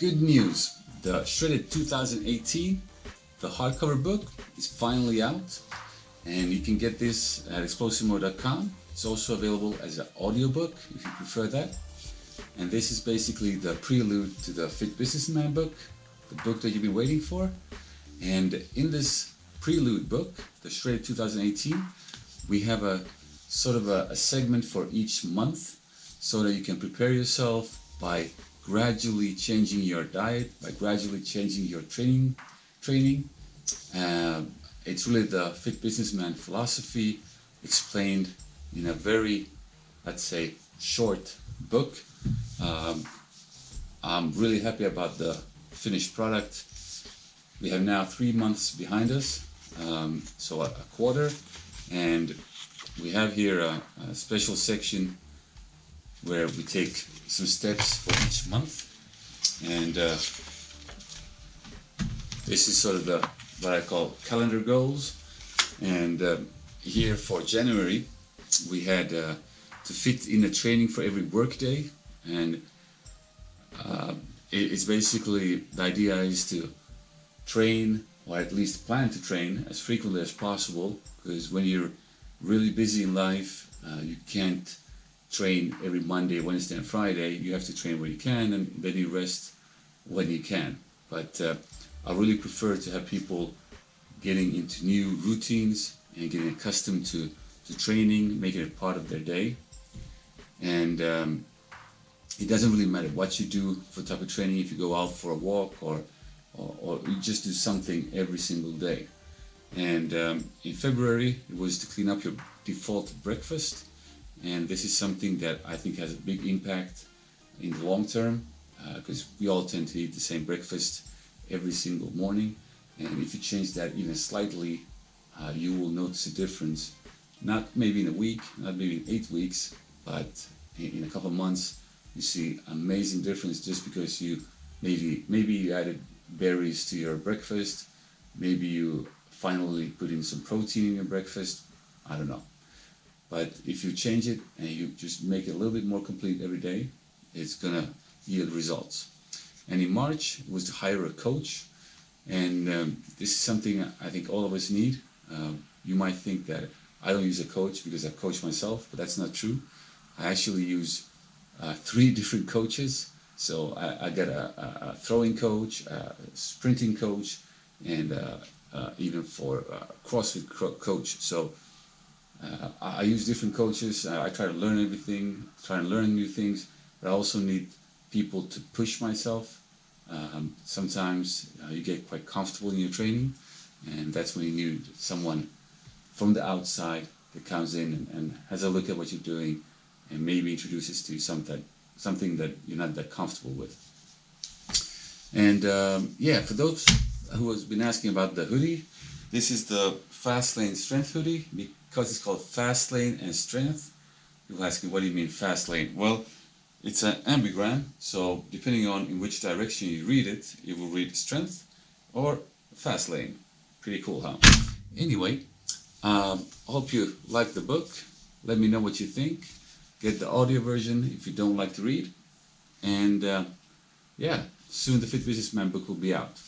Good news, the Shredded 2018, the hardcover book is finally out, and you can get this at ExplosiveMode.com. It's also available as an audiobook if you prefer that. And this is basically the prelude to the Fit Businessman book, the book that you've been waiting for. And in this prelude book, the Shredded 2018, we have a sort of a segment for each month so that you can prepare yourself by gradually changing your diet, by gradually changing your training. It's really the Fit Businessman philosophy explained in a very, let's say, short book. I'm really happy about the finished product. We have now 3 months behind us, so a quarter, and we have here a special section where we take some steps for each month, and this is sort of the what I call calendar goals. And here for January we had to fit in a training for every work day, and it's basically the idea is to train, or at least plan to train as frequently as possible, because when you're really busy in life you can't train every Monday, Wednesday and Friday. You have to train where you can, and then you rest when you can. But I really prefer to have people getting into new routines and getting accustomed to training, making it part of their day. And it doesn't really matter what you do for type of training, if you go out for a walk or you just do something every single day. And in February it was to clean up your default breakfast, and this is something that I think has a big impact in the long term, because we all tend to eat the same breakfast every single morning, and if you change that even slightly, you will notice a difference. Not maybe in a week, not maybe in 8 weeks, but in a couple of months you see amazing difference, just because you maybe you added berries to your breakfast, maybe you finally put in some protein in your breakfast, I don't know. But if you change it and you just make it a little bit more complete every day, it's gonna yield results. And in March it was to hire a coach, and this is something I think all of us need. You might think that I don't use a coach because I coach myself, but that's not true. I actually use 3 different coaches. So I got a throwing coach, a sprinting coach, and even for CrossFit coach. So I use different coaches. I try to learn everything, try to learn new things, but I also need people to push myself. Sometimes you get quite comfortable in your training, and that's when you need someone from the outside that comes in and has a look at what you're doing and maybe introduces to you something that you're not that comfortable with. And yeah, for those who has been asking about the hoodie, this is the Fast Lane Strength hoodie. Because it's called Fast Lane and Strength, people ask me, what do you mean Fast Lane? Well, it's an ambigram, so depending on in which direction you read it, you will read Strength or Fast Lane. Pretty cool, huh? Anyway, I hope you like the book. Let me know what you think. Get the audio version if you don't like to read. And yeah, soon the Fit Businessman book will be out.